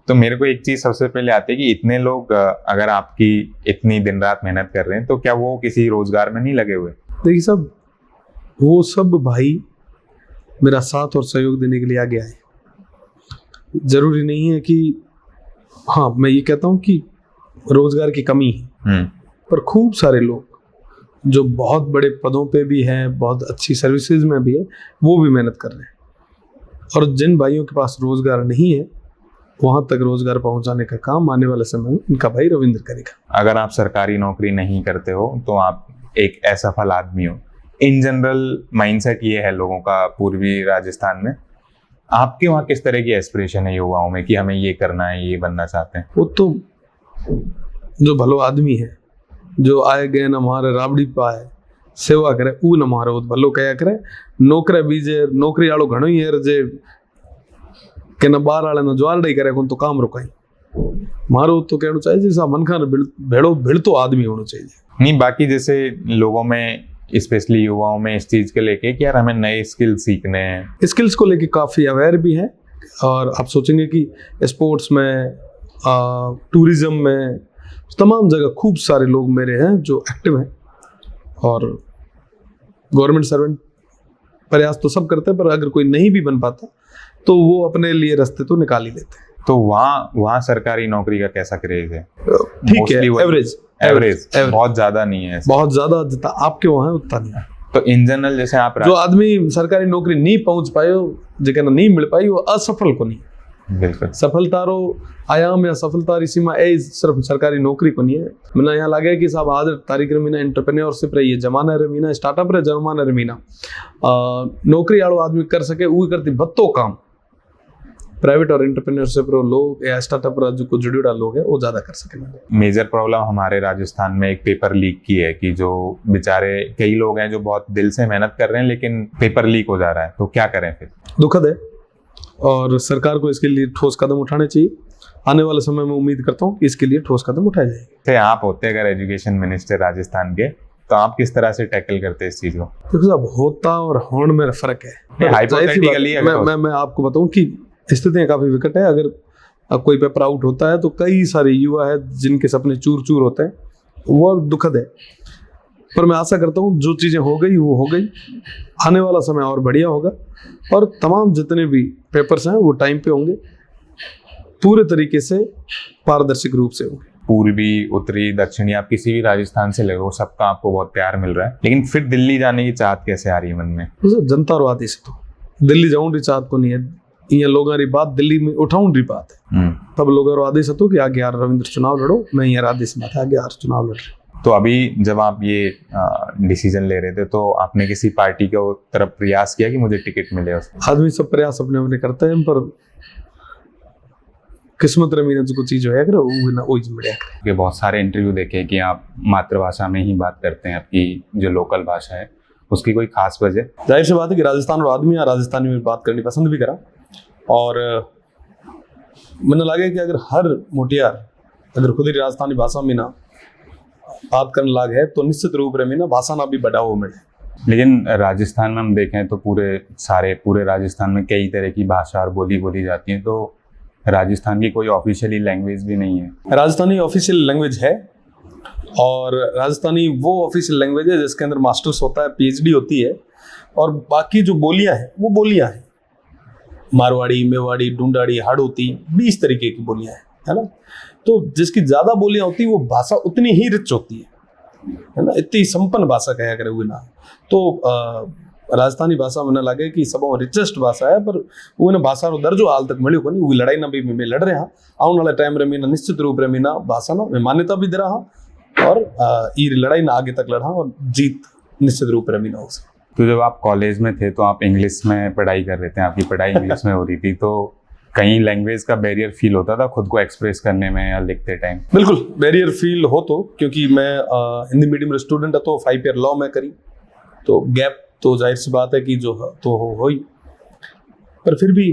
तो मेरे को एक चीज़ सबसे पहले आती है कि इतने लोग अगर आपकी इतनी दिन रात मेहनत कर रहे हैं, तो क्या वो किसी रोजगार में नहीं लगे हुए? देखिए वो सब भाई मेरा साथ और सहयोग देने के लिए आगे आए, जरूरी नहीं है कि, हाँ मैं ये कहता हूँ कि रोजगार की कमी है, पर खूब सारे लोग जो बहुत बड़े पदों पे भी हैं, बहुत अच्छी सर्विसेज में भी है, वो भी मेहनत कर रहे हैं। और जिन भाइयों के पास रोजगार नहीं है, वहां तक रोजगार पहुंचाने का काम आने वाले समय में इनका भाई रविंद्र करेगा। अगर आप सरकारी नौकरी नहीं करते हो तो आप एक असफल आदमी हो। इन जनरल माइंडसेट ये है लोगों का पूर्वी राजस्थान में। आपके वहाँ किस तरह की एस्पिरेशन है युवाओं में कि हमें ये करना है, ये बनना चाहते हैं? वो तो जो भलो आदमी है, जो आए गए न हमारे राबड़ी पाए सेवा करे, ऊ न हमारे वो भलो कया करे। नौकरे बीजे नौकरी वालों घणो ही है जे के न बार वाले न ज्वारड़ी करे कोन तो काम रुकाई। मारो तो कहना चाहिए जैसा मन खान भेड़ो भिड़तो आदमी होना चाहिए। नहीं, बाकी जैसे लोगों में स्पेशली युवाओं में इस चीज के लेके कि यार हमें नए स्किल सीखने हैं। स्किल्स को लेके काफ़ी अवेयर भी हैं, और आप सोचेंगे कि स्पोर्ट्स में, टूरिज्म में, तमाम जगह खूब सारे लोग मेरे हैं जो एक्टिव हैं। और गवर्नमेंट सर्वेंट प्रयास तो सब करते हैं, पर अगर कोई नहीं भी बन पाता तो वो अपने लिए रास्ते तो निकाल ही लेते हैं। तो वहाँ सरकारी नौकरी का कैसा क्रेज है? ठीक है, एवरेज, बहुत ज्यादा नहीं है। बहुत ज्यादा जितना आपके वहाँ है उतना नहीं है। तो इन जनरल जैसे आप जो आदमी सरकारी नौकरी नहीं पहुंच पायो, जो नहीं मिल पाई, वो असफल को नहीं। बिल्कुल, सफलता रो आयाम या सफलता री सीमा ए सिर्फ सरकारी नौकरी को नहीं है। मैंने यहाँ लगे कि साहब आज तारीख रे मीना एंटरप्रेन्योरशिप रही है, जमाना रे मीना स्टार्टअप रे जमाना रे मीना नौकरी वालों आदमी कर सके वो करती भत्तो काम। प्राइवेट और एंटरप्रेन्योरशिप रो लोग या स्टार्टअप रो जो जुड़े लोग है वो ज्यादा कर सके। मेजर प्रॉब्लम हमारे राजस्थान में एक पेपर लीक की है कि जो बेचारे कई लोग हैं जो बहुत दिल से मेहनत कर रहे हैं लेकिन पेपर लीक हो जा रहा है, तो क्या करें फिर? दुखद है, और सरकार को इसके लिए ठोस कदम उठाने चाहिए। आने वाले समय में उम्मीद करता हूँ कि इसके लिए ठोस कदम उठाए जाएंगे। आप होते अगर एजुकेशन मिनिस्टर राजस्थान के, तो आप किस तरह से टैकल करते इस चीज को? देखो साहब, होता और होने में फर्क है। हाइपोथेटिकली मैं आपको बताऊं कि स्थितियां काफी विकट है। अगर अब कोई पेपर आउट होता है तो कई सारे युवा है जिनके सपने चूर चूर होते हैं, वो दुखद है। पर मैं आशा करता हूँ जो चीजें हो गई वो हो गई, आने वाला समय और बढ़िया होगा, और तमाम जितने भी पेपर्स हैं वो टाइम पे होंगे, पूरे तरीके से पारदर्शी रूप से होंगे। पूर्वी, उत्तरी, दक्षिणी, आप किसी भी राजस्थान से लगो, सबका आपको बहुत प्यार मिल रहा है, लेकिन फिर दिल्ली जाने की चाहत कैसे आ रही है मन में? जनता और आदेश तो दिल्ली जाऊं री चाहत को नहीं है, ये लोगों की बात दिल्ली में उठाऊं री बात है। सब लोगों और आदेश तो कि आगे यार रविंद्र चुनाव लड़ो, मैं यार आदेश में था आगे यार चुनाव लड़ रहे। तो अभी जब आप ये डिसीजन ले रहे थे तो आपने किसी पार्टी के तरफ प्रयास किया कि मुझे टिकट मिले? आदमी सब प्रयास अपने अपने करते हैं, पर किस्मत रे मीना जो चीज है वो ना वही मिले। कि बहुत सारे इंटरव्यू देखे कि आप मातृभाषा में ही बात करते हैं, आपकी जो लोकल भाषा है, उसकी कोई खास वजह? जाहिर सी बात है कि राजस्थान और आदमी राजस्थानी में बात करनी पसंद भी करा, और मैंने लगे कि अगर हर मोटियार अगर खुद ही राजस्थानी भाषा में ना बात करने लाग है तो निश्चित रूप में ना भाषा ना भी बढ़ाओ मिले। लेकिन राजस्थान में हम देखें तो पूरे राजस्थान में कई तरह की भाषा और बोली जाती है, तो राजस्थान की कोई ऑफिशियली लैंग्वेज भी नहीं है। राजस्थानी ऑफिशियल लैंग्वेज है, और राजस्थानी वो ऑफिशियल लैंग्वेज है जिसके अंदर मास्टर्स होता है, पीएचडी होती है, और बाकी जो बोलियां हैं वो बोलियां हैं मारवाड़ी, मेवाड़ी, ढूंढाड़ी, हाड़ौती, 20 तरीके की बोलियां हैं, है ना। तो जिसकी ज्यादा बोलियां होती है वो भाषा उतनी ही रिच होती है ना, इतनी संपन्न भाषा कहा करे हुए ना। तो राजस्थानी भाषा मैंने लगे कि सब रिचेस्ट भाषा है, पर वो ना भाषा रो दर्जो हाल तक मिली को नहीं, वो लड़ाई ना भी में लड़ रहे हैं। आने वाले टाइम रे मीना निश्चित रूप रे मीना भाषा ना में मान्यता भी दे रहा, और ये लड़ाई ना आगे तक लड़ा, और जीत निश्चित रूप रे मीना हो सकती। तो जब आप कॉलेज में थे तो आप इंग्लिश में पढ़ाई कर रहे थे, आपकी पढ़ाई इंग्लिश में हो रही थी, तो कहीं लैंग्वेज का बैरियर फील होता था खुद को एक्सप्रेस करने में या लिखते टाइम? बिल्कुल बैरियर फील हो, तो क्योंकि मैं हिंदी मीडियम स्टूडेंट है, तो 5 ईयर लॉ में करी, तो गैप तो जाहिर सी बात है कि जो तो हो ही, पर फिर भी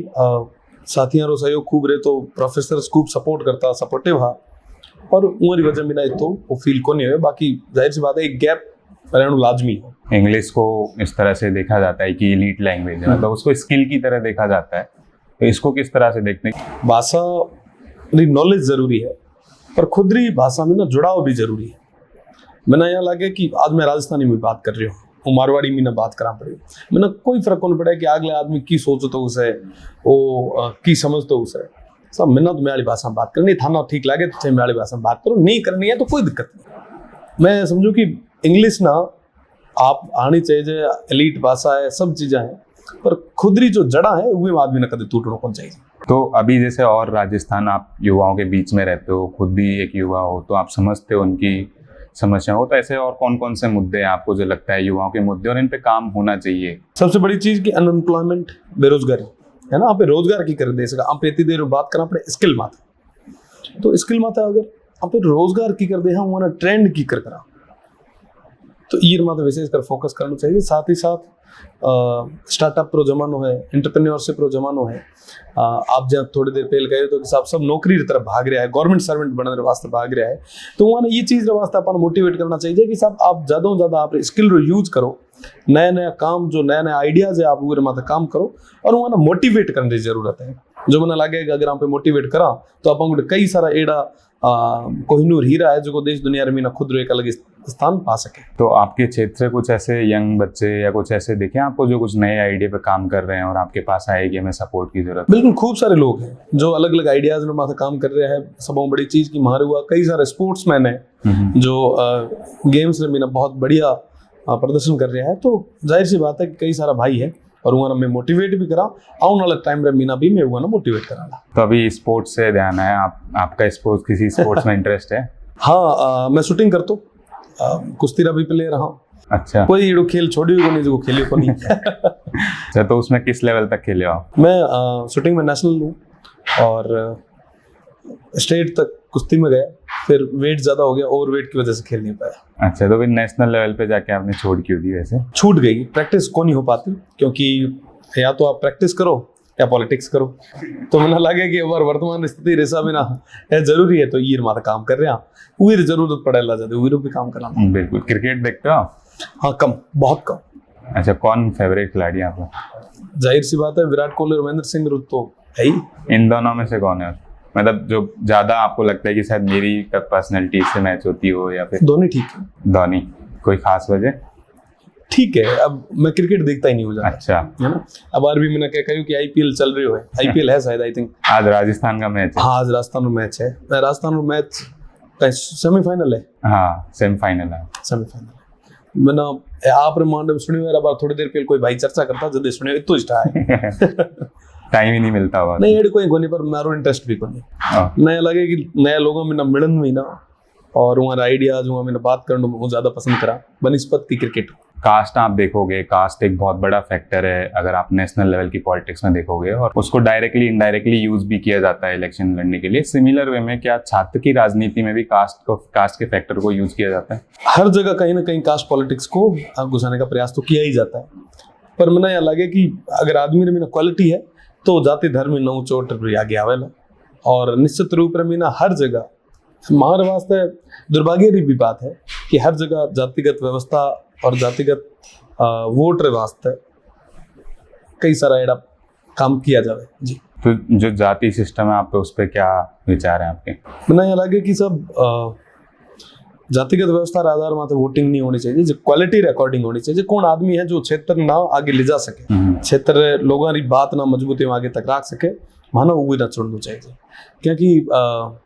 साथियों रो सहयोग खूब रहे, तो प्रोफेसर खूब सपोर्ट करता, सपोर्टिव हा, और उमरी वजह में ना तो वो फील को नहीं हुए। बाकी जाहिर सी बात है एक गैप रहना लाजमी है। इंग्लिश को इस तरह से देखा जाता है कि एलीट लैंग्वेज है, मतलब उसको स्किल की तरह देखा जाता है, तो इसको किस तरह से देखने? भाषा नॉलेज जरूरी है, पर खुदरी भाषा में ना जुड़ाव भी जरूरी है। मैंने यहाँ लगे कि आज मैं राजस्थानी में बात कर रही हूँ, वो मारवाड़ी में ना बात करा पड़े मैंने कोई फर्क नहीं पड़ा कि अगले आदमी की सोच तो उसे वो की समझ तो उसे सब मैंने तो मेरी भाषा में बात करनी थाना ठीक लगे तो मेरी भाषा में बात करो नहीं करनी है तो कोई दिक्कत नहीं। मैं समझू कि इंग्लिश ना आप आनी चाहिए एलीट भाषा है सब चीज़ें हैं पर खुदरी जो जड़ा है वो आदमी ने कभी टूटना कौन चाहिए। तो अभी जैसे और राजस्थान आप युवाओं के बीच में रहते हो, खुद भी एक युवा हो, तो आप समझते हो उनकी समस्या हो, तो ऐसे और कौन कौन से मुद्दे हैं आपको जो लगता है युवाओं के मुद्दे और इन पे काम होना चाहिए? सबसे बड़ी चीज की अनएम्प्लॉयमेंट बेरोजगारी है ना। आप रोजगार की कर दे सका आप इतनी देर बात करना पड़े स्किल माता तो स्किल माता अगर आप रोजगार की कर दे हाँ वो ट्रेंड की कर करा तो ये माता विशेष कर फोकस करना चाहिए। साथ ही साथ स्टार्टअप प्रो जमानो है, एंटरप्रेन्योरशिप प्रो जमानो है। आप जब थोड़ी देर पहले कहे तो कि साहब सब नौकरी की तरफ भाग रहा है, गवर्नमेंट सर्वेंट बनने वास्ते भाग रहा है, तो वहाँ ये चीज़ वास्ते अपन मोटिवेट करना चाहिए कि साहब आप ज़्यादा से ज़्यादा आप स्किल रो यूज करो, नया नया काम जो नया नया आइडियाज है आप वो माता काम करो और वहाँ मोटिवेट करने की जरूरत है। जो मैंने लगे अगर आप मोटिवेट करा तो आप कई सारा एड़ा कोहिनूर हीरा है जो देश दुनिया में खुद रो एक अलग स्थान पा सके। तो आपके क्षेत्र से कुछ ऐसे यंग बच्चे या कुछ ऐसे दिखे आपको जो कुछ नए आइडिया पे काम कर रहे हैं और आपके पास आए कि हमें सपोर्ट की जरूरत? बिल्कुल खूब सारे लोग हैं जो अलग अलग आइडियाज में माथा काम कर रहे हैं। सब बड़ी चीज की मारे हुआ कई सारे स्पोर्ट्समैन है जो गेम्स में ना बहुत बढ़िया प्रदर्शन कर रहा है। तो जाहिर सी बात है कि कई सारा भाई है और वहाँ मैं मोटिवेट भी करा आने वाले टाइम में मीना भी मैं वहाँ मोटिवेट कराना। तो अभी स्पोर्ट्स से ध्यान है आपका स्पोर्ट्स किसी स्पोर्ट्स में इंटरेस्ट है? हाँ मैं शूटिंग करता हूँ, कुश्ती भी प्लेयर रहा। अच्छा, कोई एडो खेल छोड़ी को नहीं जो खेली को नहीं। अच्छा, तो उसमें किस लेवल तक खेले आप? मैं शूटिंग में नेशनल हूँ और स्टेट तक कुश्ती में गया, फिर वेट ज़्यादा हो गया, ओवर वेट की वजह से खेल नहीं पाया। अच्छा, तो फिर नेशनल लेवल पे जाके आपने छोड़ क्यों दी? वैसे छूट गई, प्रैक्टिस को नहीं हो पाती क्योंकि या तो आप प्रैक्टिस करो या पॉलिटिक्स करो। तो मैंने लगे कि वर्तमान स्थिति रेसा बिना है जरूरी है तो ये माता काम कर रहे हैं वो जरूरत पड़े ला जाते वो भी काम करना। बिल्कुल। क्रिकेट देखते हो आप? हाँ कम, बहुत कम। अच्छा, कौन फेवरेट खिलाड़ी है आपका? जाहिर सी बात है विराट कोहली और महेंद्र सिंह धोनी तो है ही। इन दोनों में से कौन है मतलब जो ज्यादा आपको लगता है कि शायद मेरी पर्सनैलिटी से मैच होती हो? या फिर धोनी ठीक है। धोनी, कोई खास वजह? ठीक है, अब मैं क्रिकेट देखता ही नहीं हो जाता। अच्छा, है ना। अब आर भी मैंने क्या कहूँ कि आईपीएल चल रही है, आईपीएल है शायद, आई थिंक आज राजस्थान का मैच है। हाँ आज राजस्थान में मैच है। राजस्थान में मैच सेमीफाइनल है। हाँ सेमीफाइनल है। सेमीफाइनल मैंने आप मान सुनी मेरा बार थोड़ी देर पहले कोई भाई चर्चा करता जब सुने तो इष्टा है। टाइम ही नहीं मिलता हुआ नहीं एड कोई कोनी पर मारो इंटरेस्ट भी कोनी। नया लगे कि नया लोगों में ना मिलन में ना और वहाँ आइडियाज वहाँ मैंने बात करना वो ज़्यादा पसंद करा बनस्पत की क्रिकेट। कास्ट आप देखोगे, कास्ट एक बहुत बड़ा फैक्टर है अगर आप नेशनल लेवल की पॉलिटिक्स में देखोगे और उसको डायरेक्टली इनडायरेक्टली यूज भी किया जाता है इलेक्शन लड़ने के लिए। सिमिलर वे में क्या छात्र की राजनीति में भी कास्ट के फैक्टर को यूज किया जाता है? हर जगह कहीं ना कहीं कास्ट पॉलिटिक्स को घुसाने का प्रयास तो किया ही जाता है, पर मैंने यहाँ लगे कि अगर आदमी में क्वालिटी है तो जाति धर्म न चोट आगे आवेला और निश्चित रूप में ना हर जगह हमारे वास्ते दुर्भाग्य की भी बात है कि हर जगह जातिगत व्यवस्था और जातिगत वोट रे वास्ते कई सारा एड़ा काम किया जावे जी। तो जो जाति सिस्टम है आप पे उस पर क्या विचार है आपके? मैंने यहाँ लगे कि सब जातिगत व्यवस्था आधार माते वोटिंग नहीं होनी चाहिए, जो क्वालिटी रिकॉर्डिंग होनी चाहिए। कौन आदमी है जो क्षेत्र ना आगे ले जा सके, क्षेत्र लोगों की बात ना मजबूती में आगे तक रख सके, माना वो ना छोड़ना चाहिए। क्योंकि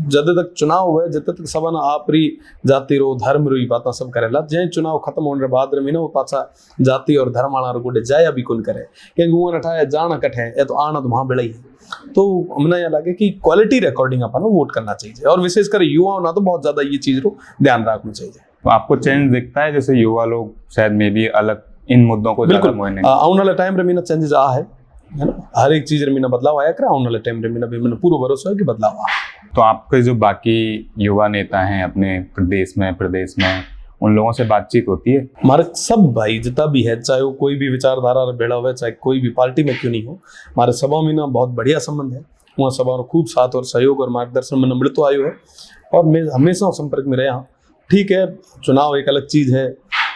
जब तक चुनाव हुए जब तक सब ना आपरी जाति रो धर्म रो बात सब करेला, जे चुनाव खत्म होने बाद में ना वो पाछा जाति और धर्म आना रो गोटे जाया भी कौन करे क्योंकि वो नठाया जाना कटे या तो आना तो वहाँ बेड़ा ही। तो हमने यहाँ लगे कि क्वालिटी रिकॉर्डिंग अपन वोट करना चाहिए और विशेषकर युवाओं ना तो बहुत ज्यादा ये चीज को ध्यान रखना चाहिए। तो आपको चेंज दिखता है जैसे युवा लोग शायद में भी अलग इन मुद्दों को ज्यादा मोहने? आने वाले टाइम में चेंजेस आ है ना, हर एक चीज में बदलाव आया करे। आने वाले टाइम में भी मैंने पूरा भरोसा है कि बदलाव आ। तो आपके जो बाकी युवा नेता हैं अपने प्रदेश में उन लोगों से बातचीत होती है? हमारे सब भाई जितना भी है, चाहे वो कोई भी विचारधारा बेड़ा हुआ, चाहे कोई भी पार्टी में क्यों नहीं हो, हमारे सभा में ना बहुत बढ़िया संबंध है। वहाँ सभा में खूब साथ और सहयोग और मार्गदर्शन में मिलते आयो है और मैं हमेशा संपर्क में रहा। ठीक है, चुनाव एक अलग चीज़ है,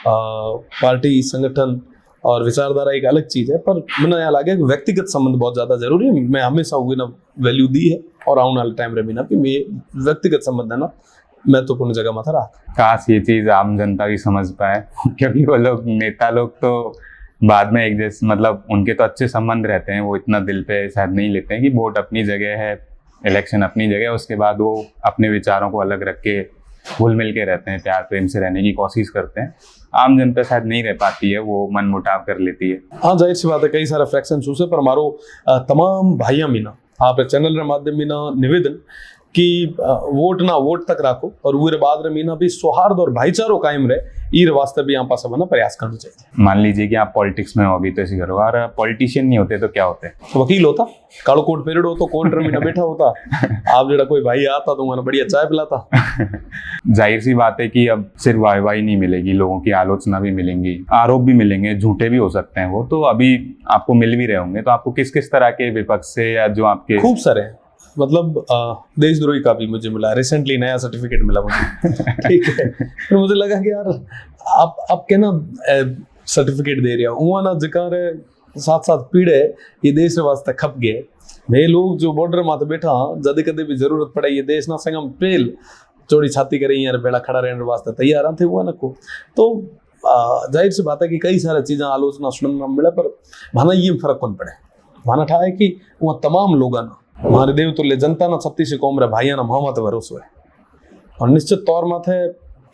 पार्टी संगठन और विचारधारा एक अलग चीज़ है, पर मैंने यहाँ लगे कि व्यक्तिगत संबंध बहुत ज़्यादा जरूरी है। मैं हमेशा वो ना वैल्यू दी है और आने वाले टाइम में ना भी मैं व्यक्तिगत संबंध है ना महत्वपूर्ण जगह माथा राख। काश ये चीज आम जनता भी समझ पाए क्योंकि वो लोग नेता लोग तो बाद में एक जैसे मतलब उनके तो अच्छे संबंध रहते हैं, वो इतना दिल पे शायद नहीं लेते हैं कि वोट अपनी जगह है, इलेक्शन अपनी जगह है, उसके बाद वो अपने विचारों को अलग रख के घुल मिल के रहते हैं, प्यार प्रेम से रहने की कोशिश करते हैं। आम जनता शायद नहीं रह पाती है, वो मन मुटाव कर लेती है। हाँ जाहिर सी बात है, कई सारा फ्रैक्शन है, पर हमारो तमाम भाइया मीना आप चैनल रे माध्यम मीना निवेदन कि वोट ना वोट तक राखो और वो बाद रे मीना भी सौहार्द और भाईचारो कायम रहे, ई वास्ते भी यहाँ पास बना प्रयास करना चाहिए। मान लीजिए कि आप पॉलिटिक्स में हो अभी तो ऐसी करो, और पॉलिटिशियन नहीं होते तो क्या होते? वकील होता, कालो कोट पहनड़ो हो तो कोर्ट में बैठा होता, आप जरा कोई भाई आता तो मैंने बढ़िया चाय पिलाता। जाहिर सी बात है कि अब सिर्फ वाहवाही नहीं मिलेगी, लोगों की आलोचना भी मिलेंगी, आरोप भी मिलेंगे, झूठे भी हो सकते हैं वो, तो अभी आपको मिल भी रहे होंगे, तो आपको किस किस तरह के विपक्ष से या जो आपके खूब सारे हैं, मतलब देशद्रोही का भी मुझे मिला, रिसेंटली नया सर्टिफिकेट मिला मुझे। ठीक है, फिर मुझे लगा कि यार आप क्या ना सर्टिफिकेट दे रहे हो वो ना जिकार साथ साथ पीड़े ये देश के वास्ते खप गए। वे लोग जो बॉर्डर माथे बैठा जद कदे भी जरूरत पड़े ये देश ना संगम पेल चौड़ी छाती करे यार बेड़ा खड़ा रहने वास्ते तैयार थे हुआ ना को। तो जाहिर सी बात है कि कई सारी चीज़ें आलोचना सुनने मिले, पर माना ये फर्क कौन पड़े, माना ठा है कि वहाँ तमाम लोग ना हमारे देव तुल्य जनता ना छत्तीस कौम रे भाइया ना मोहम्मद भरोसो है, और निश्चित तौर माथे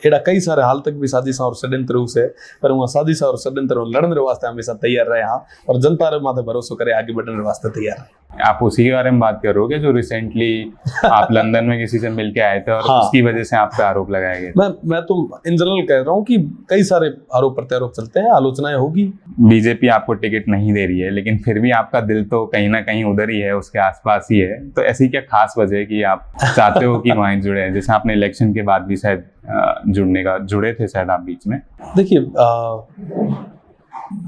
एड़ा कई सारे हाल तक भी साजिशा और षड्यंत्र से, पर वहाँ साजिशा और षड्यंत्र लड़ने वास्ते हमेशा तैयार रहा और जनता रे माथे भरोसा करे आगे बढ़ने वास्ते तैयार है। आप उसी के बारे में बात करोगे जो रिसेंटली आप लंदन में किसी से मिलके आए थे और हाँ। उसकी वजह से आप पे आरोप लगाए गए? मैं तो इन जनरल कह रहा हूँ कि कई सारे आरोप प्रत्यारोप चलते हैं, आलोचनाएं होगी। बीजेपी आपको टिकट नहीं दे रही है, लेकिन फिर भी आपका दिल तो कहीं ना कहीं उधर ही है, उसके आसपास ही है, तो ऐसी क्या खास वजह है कि आप चाहते हो कि वहीं जुड़े हैं? जैसे आपने इलेक्शन के बाद भी शायद जुड़े थे शायद आप बीच में। देखिए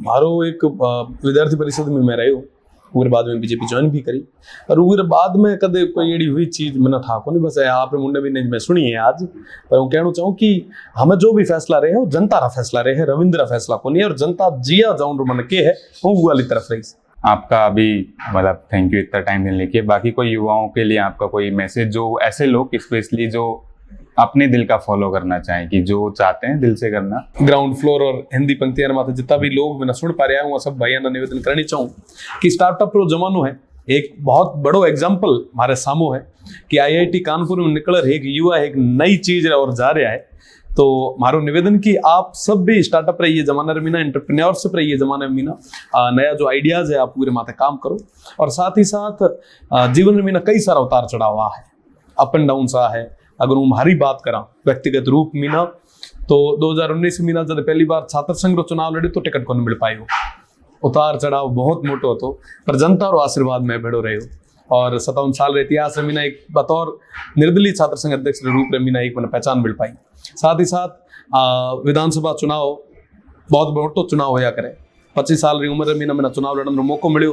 मारो एक विद्यार्थी परिषद में मैं रही हूँ, उगर बाद में बीजेपी ज्वाइन भी करी, और उगर बाद में कदे कोई एड़ी हुई चीज मैंने ठाको नहीं, बस आपने मुंडे भी नहीं मैं सुनी है आज, पर मैं कहना चाहूँ कि हमें जो भी फैसला रहे हो जनता रा फैसला रहे है, रविंद्र फैसला को नहीं, और जनता जिया जाऊन मन के है वो वाली तरफ रही। आपका अभी मतलब थैंक यू इतना टाइम देने के। बाकी कोई युवाओं के लिए आपका कोई मैसेज, जो ऐसे लोग स्पेशली जो अपने दिल का फॉलो करना चाहें, कि जो चाहते हैं दिल से करना? ग्राउंड फ्लोर और हिंदी पंक्तियां माथे जितना भी लोग मैंने सुन पा रहा हूँ सब भैया ने निवेदन करनी चाहूँ कि स्टार्टअप रो जमानो है, एक बहुत बड़ो एग्जाम्पल हमारे सामो है कि IIT कानपुर में निकल एक युवा एक नई चीज और जा रहा है। तो मारो निवेदन कि आप सब भी स्टार्टअप रहिए जमाना मीना, एंटरप्रेन्योरशिप रहिए जमाने मीना, नया जो आइडियाज है आप पूरे माथे काम करो, और साथ ही साथ जीवन में कई सारा उतार चढ़ाव है, अप एंड डाउन सा है। अगर मैं हमारी बात करा व्यक्तिगत रूप मीना, तो 2019 मीना जब पहली बार छात्र संघ रो चुनाव लड़े तो टिकट को नहीं मिल पाई हो, उतार चढ़ाव बहुत मोटो हो, पर जनता रो आशीर्वाद में भेड़ो रहे हो, और 57 साल रे इतिहास में मीना एक बतौर निर्दलीय छात्र संघ अध्यक्ष के रूप में मीना एक मैंने पहचान मिल पाई। साथ ही साथ विधानसभा चुनाव बहुत मोटो चुनाव होया करे, 25 साल री उम्र में मैंने चुनाव लड़ने का मौको मिलो,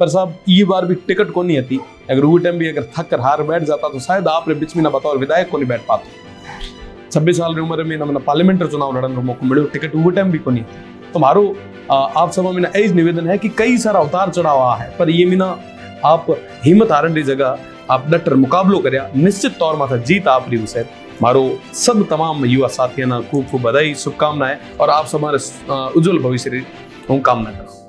पर साहब ये बार भी टिकट को नहीं थी। अगर वो टाइम भी अगर थक कर हार बैठ जाता तो शायद आप बीच में ना बताओ विधायक को नहीं बैठ पाते। 26 साल की उम्र में मैंने पार्लियामेंट चुनाव लड़ने का मौका मिलो, टिकट वो टाइम भी को नहीं थी। तो मारो आप सब में ऐज निवेदन है कि कई सारा उतार चढ़ाव है, पर ये मीना आप हिम्मत हारन की जगह आप डटर मुकाबलो करया, निश्चित तौर माथा जीत आप रही है। मारो सब तमाम युवा साथियों ना खूब खूब बधाई शुभकामनाएं, और आप सब हमारे उज्जवल भविष्य की कामना करो।